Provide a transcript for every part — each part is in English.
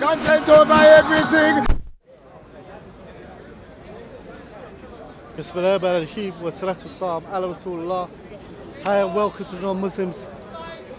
Content over everything. Bismillahirrahmanirrahim wa salatu wassalam ala Rasulullah. Hi and welcome to the non-Muslims.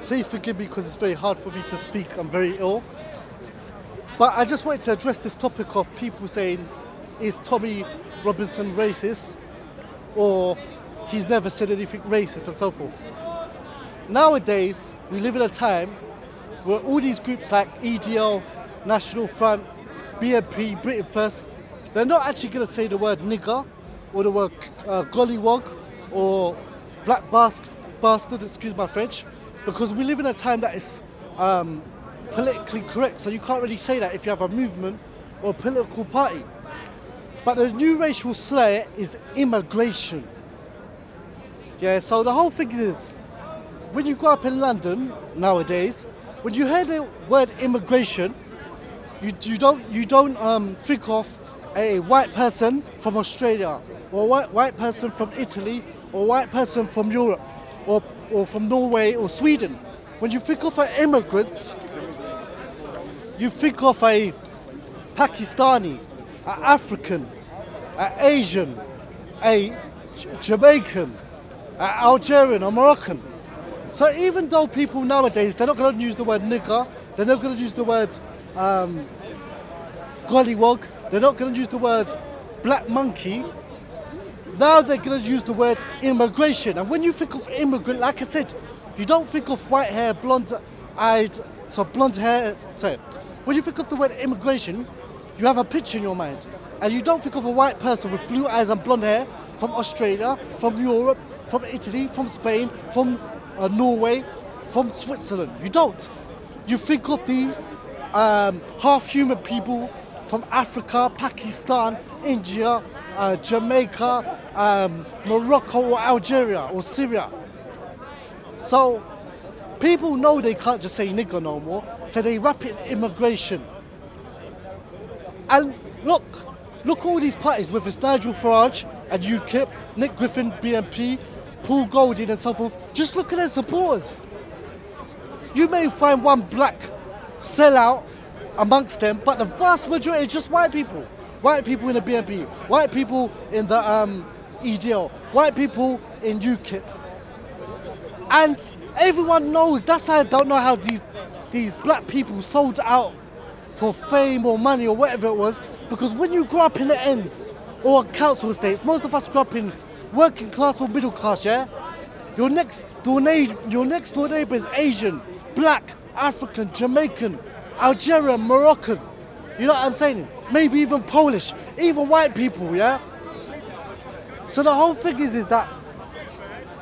Please forgive me because it's very hard for me to speak. I'm very ill. But I just wanted to address this topic of people saying, is Tommy Robinson racist? Or he's never said anything racist and so forth. Nowadays, we live in a time where all these groups like EDL, National Front, BNP, Britain First, they're not actually going to say the word nigger or the word gollywog or black bastard, excuse my French, because we live in a time that is politically correct, so you can't really say that if you have a movement or a political party. But the new racial slur is immigration. Yeah, so the whole thing is, when you grow up in London nowadays, when you hear the word immigration, you don't think of a white person from Australia, or a white person from Italy, or a white person from Europe, or from Norway or Sweden. When you think of an immigrant, you think of a Pakistani, an African, an Asian, a Jamaican, an Algerian, or Moroccan. So even though people nowadays, they're not going to use the word nigger, they're not going to use the word gollywog, they're not going to use the word black monkey, now they're going to use the word immigration. And when you think of immigrant, like I said, you don't think of white hair, blonde hair, sorry. When you think of the word immigration, you have a picture in your mind. And you don't think of a white person with blue eyes and blonde hair from Australia, from Europe, from Italy, from Spain, from Norway, from Switzerland. You don't. You think of these half-human people from Africa, Pakistan, India, Jamaica, Morocco or Algeria or Syria. So people know they can't just say nigger no more, so they wrap it in immigration. And look all these parties, whether it's Nigel Farage and UKIP, Nick Griffin, BNP, Paul Golding and so forth, just look at their supporters. You may find one black sellout amongst them, but the vast majority is just white people. White people in the BNP, white people in the EDL, white people in UKIP. And everyone knows, that's how I don't know how these black people sold out for fame or money or whatever it was, because when you grow up in the ends or council estates, most of us grew up in working class or middle class, yeah? Your next door neighbour is Asian, black, African, Jamaican, Algerian, Moroccan. You know what I'm saying? Maybe even Polish, even white people, yeah? So the whole thing is that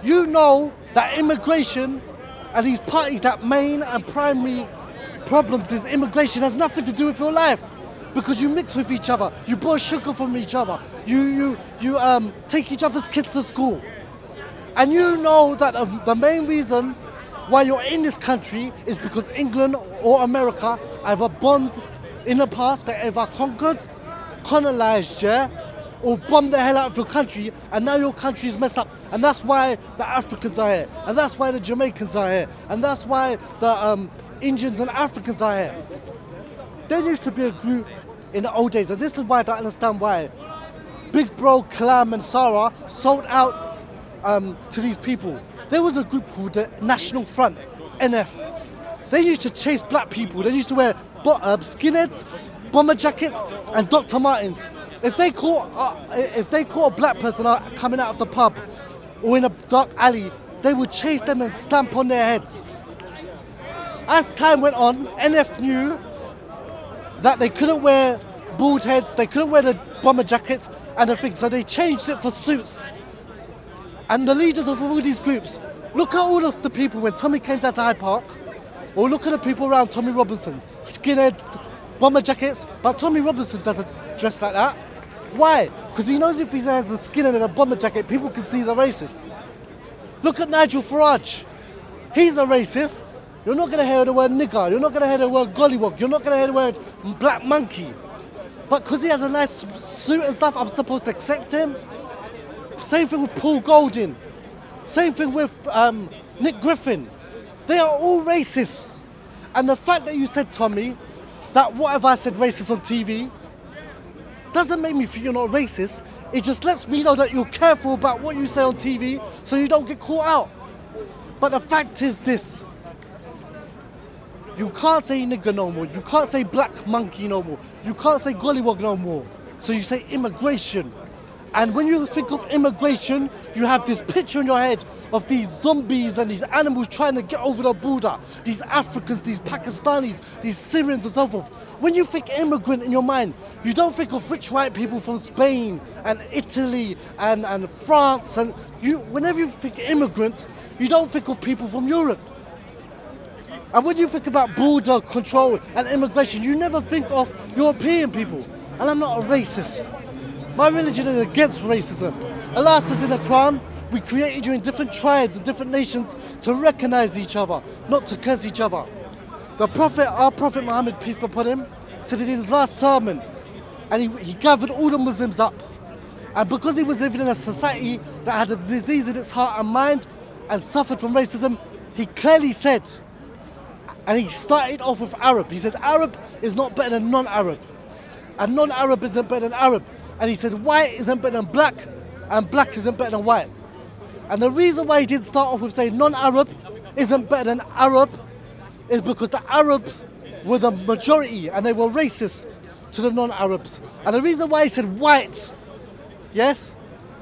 you know that immigration and these parties, that main and primary problems is immigration, has nothing to do with your life. Because you mix with each other, you borrow sugar from each other, you take each other's kids to school. And you know that the main reason why you're in this country is because England or America have a bond in the past, they either conquered, colonized, yeah, or bombed the hell out of your country, and now your country is messed up. And that's why the Africans are here, and that's why the Jamaicans are here, and that's why the Indians and Africans are here. There used to be a group in the old days, and this is why I don't understand why Big Bro, Clam and Sarah sold out to these people. There was a group called the National Front, NF. They used to chase black people. They used to wear skinheads, bomber jackets and Dr. Martens. If they caught a black person coming out of the pub or in a dark alley, they would chase them and stamp on their heads. As time went on, NF knew that they couldn't wear bald heads, they couldn't wear the bomber jackets and the thing, so they changed it for suits. And the leaders of all these groups, look at all of the people when Tommy came down to Hyde Park, or look at the people around Tommy Robinson, skinheads, bomber jackets, but Tommy Robinson doesn't dress like that. Why? Because he knows if he has the skinhead and a bomber jacket, people can see he's a racist. Look at Nigel Farage. He's a racist. You're not going to hear the word nigger, you're not going to hear the word gollywog, you're not going to hear the word black monkey. But because he has a nice suit and stuff, I'm supposed to accept him. Same thing with Paul Golding. Same thing with Nick Griffin. They are all racist. And the fact that you said, Tommy, that whatever I said racist on TV doesn't make me think you're not racist. It just lets me know that you're careful about what you say on TV so you don't get caught out. But the fact is this. You can't say nigger no more. You can't say black monkey no more. You can't say gollywog no more. So you say immigration. And when you think of immigration, you have this picture in your head of these zombies and these animals trying to get over the border. These Africans, these Pakistanis, these Syrians and so forth. When you think immigrant in your mind, you don't think of rich white people from Spain and Italy and France. And whenever you think immigrants, you don't think of people from Europe. And when you think about border control and immigration, you never think of European people. And I'm not a racist. My religion is against racism. Allah says in the Quran, we created you in different tribes and different nations to recognize each other, not to curse each other. The Prophet, our Prophet Muhammad, peace be upon him, said it in his last sermon, and he gathered all the Muslims up. And because he was living in a society that had a disease in its heart and mind and suffered from racism, he clearly said, and he started off with Arab. He said, Arab is not better than non-Arab. And non-Arab isn't better than Arab. And he said, white isn't better than black, and black isn't better than white. And the reason why he did start off with saying non-Arab isn't better than Arab is because the Arabs were the majority and they were racist to the non-Arabs. And the reason why he said white, yes,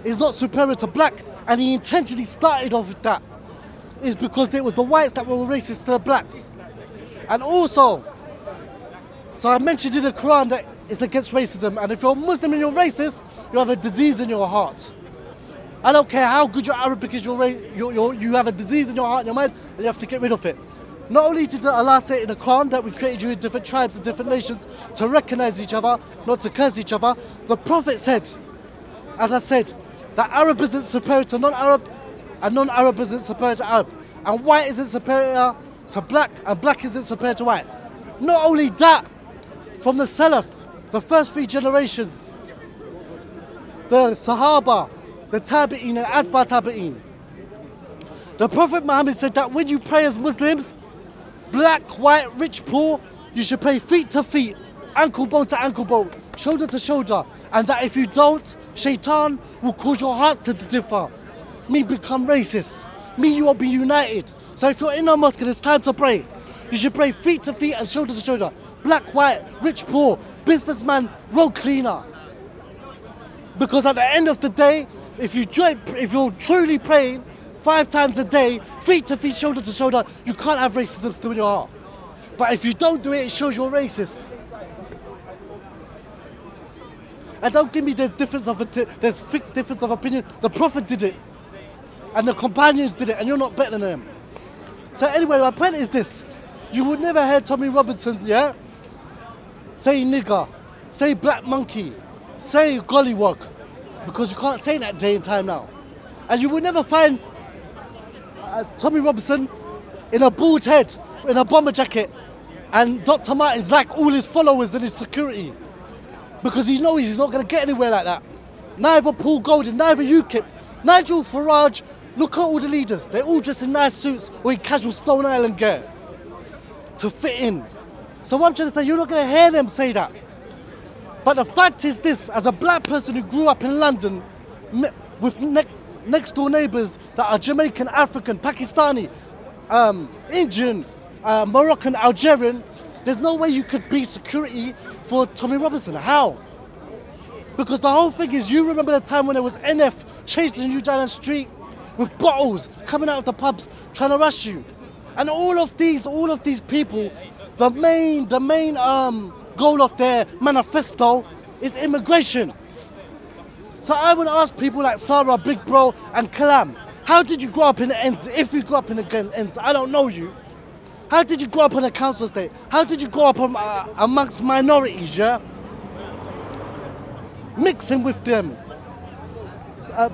is not superior to black, and he intentionally started off with that, is because it was the whites that were racist to the blacks. And also, so I mentioned in the Quran that it's against racism, and if you're a Muslim and you're racist, you have a disease in your heart. I don't care how good your Arabic is, you have a disease in your heart and your mind, and you have to get rid of it. Not only did Allah say in the Quran that we created you in different tribes and different nations to recognize each other, not to curse each other, the Prophet said, as I said, that Arab isn't superior to non-Arab, and non-Arab isn't superior to Arab, and white isn't superior to black, and black isn't superior to white. Not only that, from the Salaf, the first 3 generations, the Sahaba, the Tabi'een and Atba Tabi'een, the Prophet Muhammad said that when you pray as Muslims, black, white, rich, poor, you should pray feet to feet, ankle bone to ankle bone, shoulder to shoulder, and that if you don't, Shaitan will cause your hearts to differ. Me become racist. Me, you won't be united. So if you're in a mosque and it's time to pray, you should pray feet to feet and shoulder to shoulder. Black, white, rich, poor, businessman, road cleaner. Because at the end of the day, if you're truly praying 5 times a day, feet to feet, shoulder to shoulder, you can't have racism still in your heart. But if you don't do it, it shows you're racist. And don't give me there's thick difference of opinion. The Prophet did it, and the companions did it, and you're not better than them. So anyway, my point is this: you would never hear Tommy Robinson, yeah, say nigger, say black monkey, say gollywog, because you can't say that day and time now. And you would never find Tommy Robinson in a bald head, in a bomber jacket, and Dr. Martin's like all his followers and his security. Because he knows he's not going to get anywhere like that. Neither Paul Golding, neither UKIP, Nigel Farage, look at all the leaders. They're all dressed in nice suits or in casual Stone Island gear to fit in. So what I'm trying to say, you're not going to hear them say that. But the fact is this, as a black person who grew up in London with next door neighbours that are Jamaican, African, Pakistani, Indian, Moroccan, Algerian, there's no way you could be security for Tommy Robinson. How? Because the whole thing is, you remember the time when there was NF chasing you down the street with bottles coming out of the pubs trying to rush you, and all of these people, the main goal of their manifesto is immigration. So I would ask people like Sarah, Big Bro, and Kalam, how did you grow up in the ends? If you grew up in the ends, I don't know you. How did you grow up in a council estate? How did you grow up amongst minorities, yeah? Mixing with them,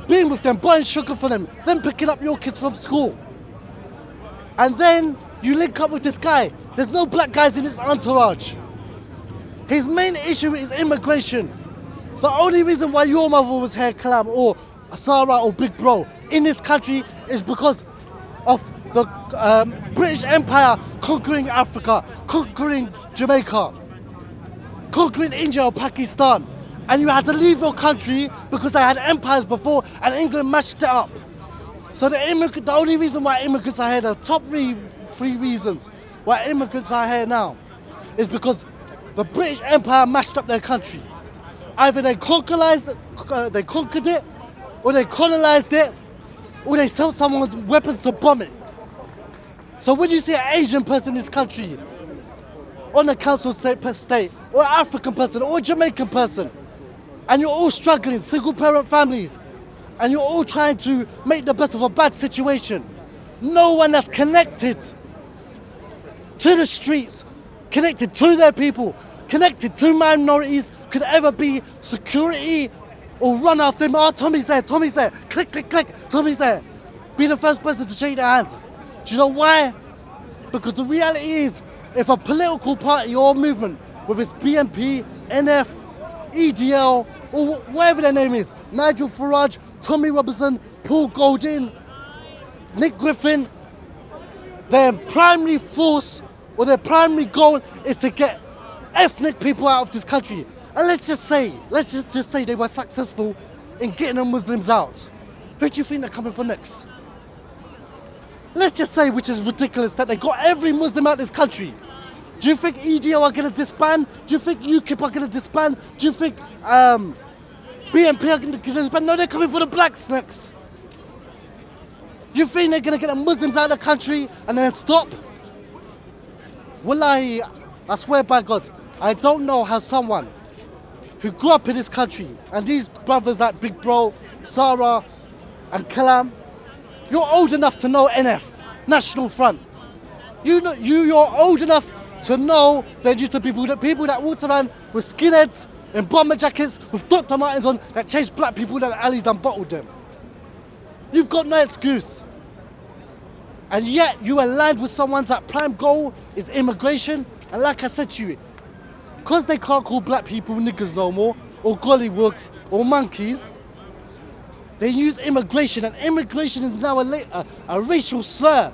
being with them, buying sugar for them, then picking up your kids from school. And then you link up with this guy. There's no black guys in his entourage. His main issue is immigration. The only reason why your mother was here, Kalam, or Sarah, or Big Bro, in this country is because of the British Empire conquering Africa, conquering Jamaica. conquering India or Pakistan, and you had to leave your country because they had empires before and England mashed it up. So the only reason why immigrants are here, the top three reasons why immigrants are here now, is because the British Empire mashed up their country. Either they conquered it, or they colonized it, or they sold someone weapons to bomb it. So when you see an Asian person in this country, on the council state, or an African person, or a Jamaican person, and you're all struggling, single parent families, and you're all trying to make the best of a bad situation, no one that's connected to the streets, connected to their people, connected to minorities could ever be security or run after him. Oh, Tommy's there, click, click, click, Tommy's there. Be the first person to shake their hands. Do you know why? Because the reality is, if a political party or movement, whether it's BNP, NF, EDL, or whatever their name is, Nigel Farage, Tommy Robinson, Paul Golding, Nick Griffin, their primary force or their primary goal is to get ethnic people out of this country. And let's just say they were successful in getting the Muslims out. Who do you think they're coming for next? Let's just say, which is ridiculous, that they got every Muslim out of this country. Do you think EDO are going to disband? Do you think UKIP are going to disband? Do you think BNP are going to disband? No, they're coming for the blacks next. You think they're going to get the Muslims out of the country and then stop? Wallahi, I swear by God, I don't know how someone who grew up in this country, and these brothers like Big Bro, Sarah and Kalam, you're old enough to know NF, National Front. You're old enough to know there used to be people that walked around with skinheads in bomber jackets with Dr. Martens on that chased black people down the alleys and bottled them. You've got no excuse. And yet you aligned with someone's that prime goal is immigration. And like I said to you, because they can't call black people niggas no more, or gollywoods, or monkeys, they use immigration, and immigration is now a racial slur.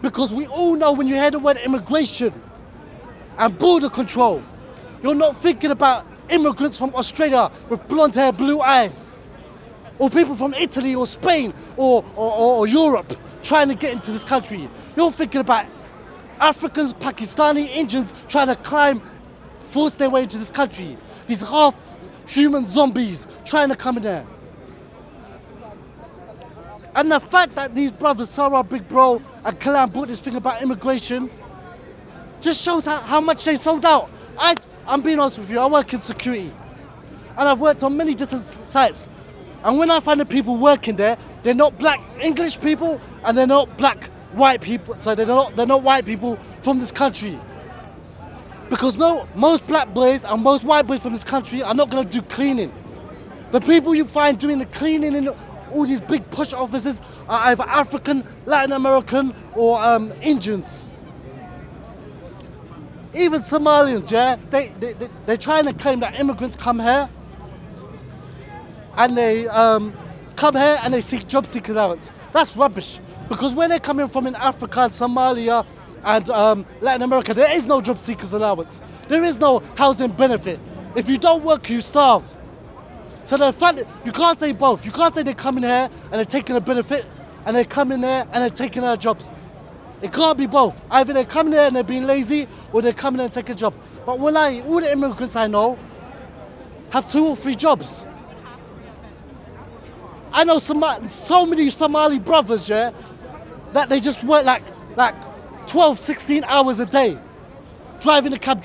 Because we all know when you hear the word immigration and border control, you're not thinking about immigrants from Australia with blonde hair, blue eyes, or people from Italy or Spain or Europe trying to get into this country. You're thinking about Africans, Pakistani, Indians trying to force their way into this country. These half-human zombies trying to come in there. And the fact that these brothers, Sarah, Big Bro, and Kalam brought this thing about immigration just shows how much they sold out. I'm being honest with you, I work in security. And I've worked on many different sites. And when I find the people working there, they're not black English people, and they're not black white people. So they're not white people from this country. Because most black boys and most white boys from this country are not going to do cleaning. The people you find doing the cleaning in all these big posh offices are either African, Latin American, or Indians. Even Somalians, yeah, they're trying to claim that immigrants come here and they come here and they seek job seeker allowance. That's rubbish, because where they're coming from in Africa and Somalia and Latin America, there is no job seekers allowance. There is no housing benefit. If you don't work, you starve. So the fact that you can't say both. You can't say they're coming here and they're taking a benefit, and they're coming there and they're taking our jobs. It can't be both. Either they're coming here and they're being lazy, or they're coming here and taking a job. But all the immigrants I know have 2 or 3 jobs. I know so many Somali brothers, yeah, that they just work like 12, 16 hours a day. Driving the cab.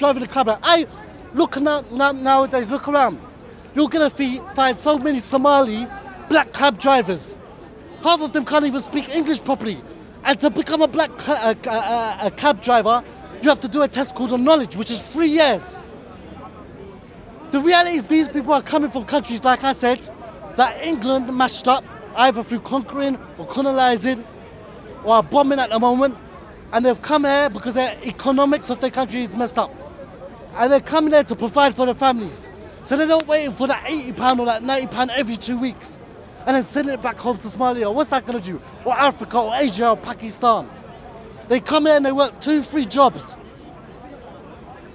Nowadays, look around. You're gonna find so many Somali black cab drivers. Half of them can't even speak English properly. And to become a black cab driver, you have to do a test called a knowledge, which is 3 years. The reality is these people are coming from countries, like I said, that England mashed up, either through conquering or colonizing or bombing at the moment. And they've come here because the economics of their country is messed up. And they're coming here to provide for their families. So they're not waiting for that £80 or that £90 every 2 weeks and then sending it back home to Somalia. What's that going to do? Or Africa or Asia or Pakistan. They come here and they work 2, 3 jobs.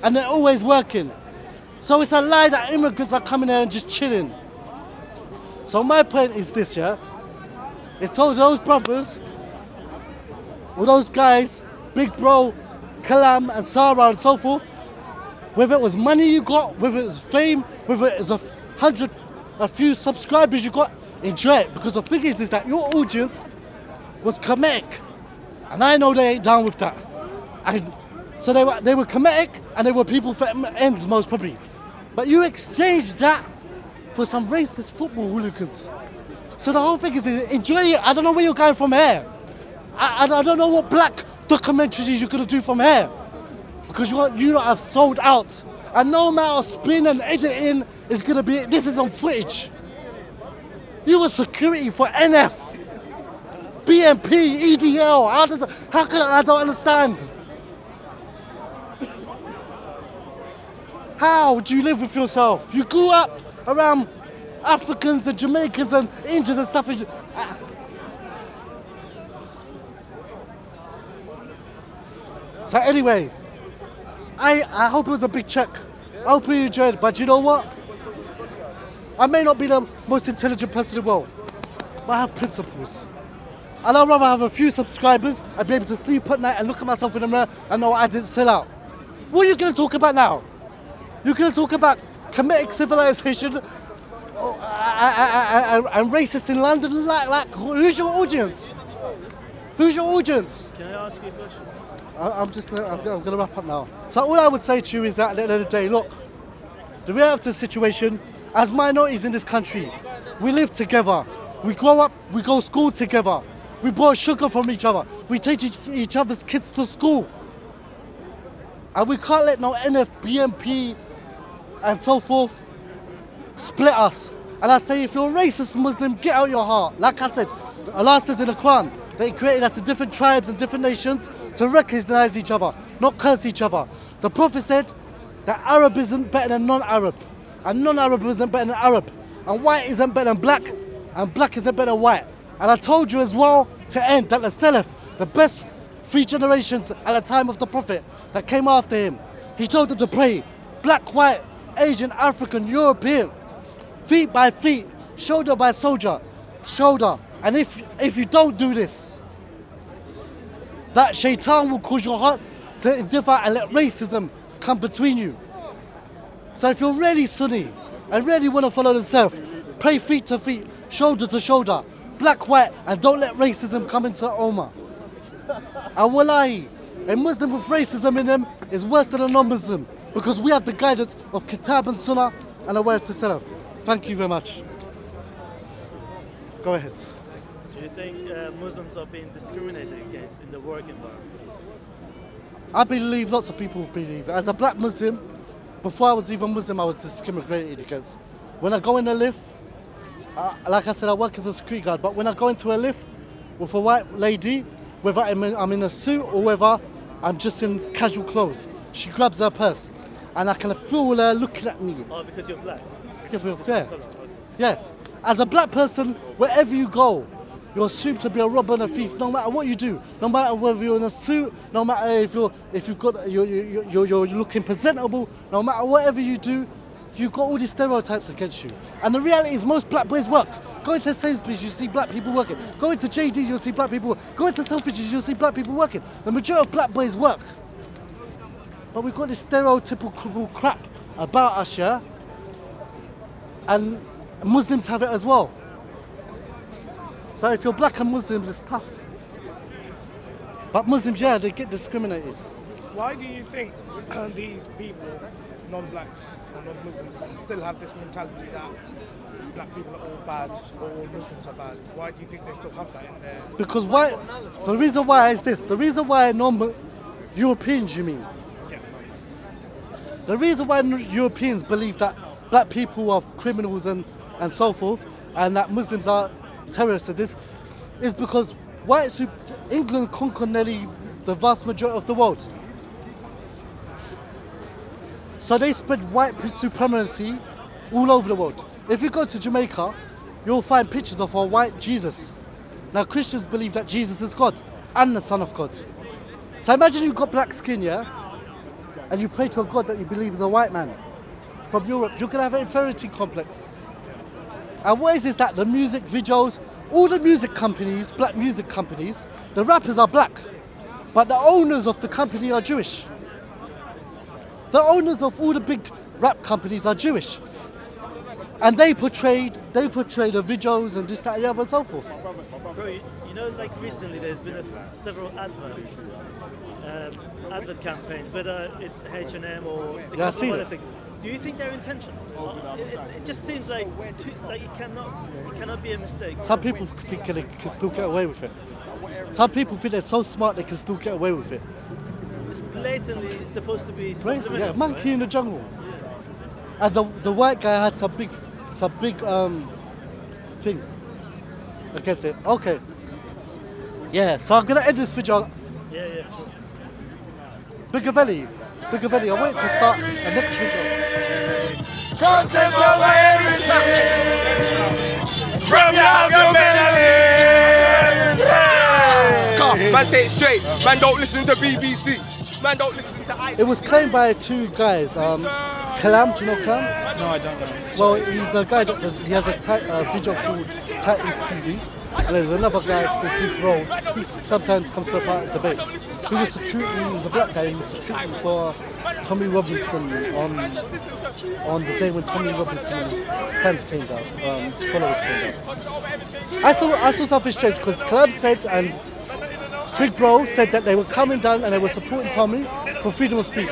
And they're always working. So it's a lie that immigrants are coming here and just chilling. So my point is this, yeah? It's told those brothers, or those guys, Big Bro, Kalam and Sarah and so forth, whether it was money you got, whether it was fame, whether it was a few subscribers you got, enjoy it. Because the thing is that your audience was Kemetic. And I know they ain't down with that. And so they were Kemetic and they were people for ends most probably. But you exchanged that for some racist football hooligans. So the whole thing is enjoy it. I don't know where you're going from here. I don't know what black documentaries you're going to do from here. Because you lot have sold out. And no matter spin and editing is going to be, this is on footage. You were security for NF, BMP, EDL. How can I don't understand. How do you live with yourself? You grew up around Africans and Jamaicans and Indians and stuff. So anyway, I hope it was a big check. I hope you enjoyed it, but you know what? I may not be the most intelligent person in the world, but I have principles. And I'd rather have a few subscribers and be able to sleep at night and look at myself in the mirror and know I didn't sell out. What are you going to talk about now? You're going to talk about Kemetic civilization and racists in London? Like, who's your audience? Who's your audience? Can I ask you a question? I'm going to wrap up now. So all I would say to you is that at the end of the day, look, the reality of the situation, as minorities in this country, we live together. We grow up, we go to school together. We borrow sugar from each other. We take each other's kids to school. And we can't let no NF, BMP and so forth split us. And I say, if you're a racist Muslim, get out your heart. Like I said, Allah says in the Quran, that He created us in different tribes and different nations to recognize each other, not curse each other. The Prophet said that Arab isn't better than non-Arab, and non-Arab isn't better than Arab, and white isn't better than black, and black isn't better than white. And I told you as well to end that the Salaf, the best 3 generations at the time of the Prophet that came after him, he told them to pray black, white, Asian, African, European, feet by feet, shoulder by shoulder. And if you don't do this, that shaitan will cause your hearts to indiffer and let racism come between you. So if you're really Sunni and really want to follow the Salaf, pray feet to feet, shoulder to shoulder, black, white, and don't let racism come into Ummah. And wallahi, a Muslim with racism in them is worse than a non-Muslim, because we have the guidance of Kitab and Sunnah and a way of Salaf. Thank you very much. Go ahead. Do you think Muslims are being discriminated against in the work environment? I believe lots of people believe. As a black Muslim, before I was even Muslim, I was discriminated against. When I go in a lift, like I said, I work as a security guard, but when I go into a lift with a white lady, whether I'm in a suit or whether I'm just in casual clothes, she grabs her purse and I can feel her looking at me. Oh, because you're black? Yeah. Yes. As a black person, wherever you go, you're assumed to be a robber and a thief, no matter what you do. No matter whether you're in a suit, no matter if you're looking presentable, no matter whatever you do, you've got all these stereotypes against you. And the reality is most black boys work. Go into Sainsbury's, you see black people working. Go into JD, you'll see black people working. Go into Selfridges, you'll see black people working. The majority of black boys work. But we've got this stereotypical crap about us, yeah? And Muslims have it as well. So if you're black and Muslims, it's tough. But Muslims, yeah, they get discriminated. Why do you think these people, non-blacks or non-Muslims, still have this mentality that black people are all bad or all Muslims are bad? Why do you think they still have that in there? Because why? The reason why is this. The reason why Europeans, you mean? Yeah. The reason why Europeans believe that black people are criminals and so forth, and that Muslims are terrorists and this, is because England conquered nearly the vast majority of the world. So they spread white supremacy all over the world. If you go to Jamaica, you'll find pictures of a white Jesus. Now Christians believe that Jesus is God and the Son of God. So imagine you've got black skin, yeah? And you pray to a God that you believe is a white man. from Europe, you're gonna have an inferiority complex. And what is that? The music videos, all the music companies, black music companies, the rappers are black, but the owners of the company are Jewish. The owners of all the big rap companies are Jewish. And they portray the videos and this, that, and the other and so forth. Bro, you know, like recently there's been several adverts, advert campaigns, whether it's H&M or the other thing. Do you think they're intentional? It just seems like it cannot be a mistake. Some people think they can still get away with it. Some people think they're so smart they can still get away with it. It's blatantly supposed to be crazy, yeah. Monkey right? in the jungle. And the white guy had some big thing against it. Okay. Yeah, so I'm gonna end this video. Yeah. Bigavelli, I wait to start the next video. Come take over everything from your melody. Come, man, say it straight. Man, don't listen to BBC. Man, don't listen to I. It was claimed by two guys. Kalam, do you know Kalam? No, I don't know. Well, he's a guy he has a video called Titans TV. And there's another guy called Big Bro. He sometimes comes to a part of debate. He was a black guy. He was security for Tommy Robinson on the day when Tommy Robinson and his fans came down, followers came down. I saw something strange because Kalam said and Big Bro said that they were coming down and they were supporting Tommy for freedom of speech.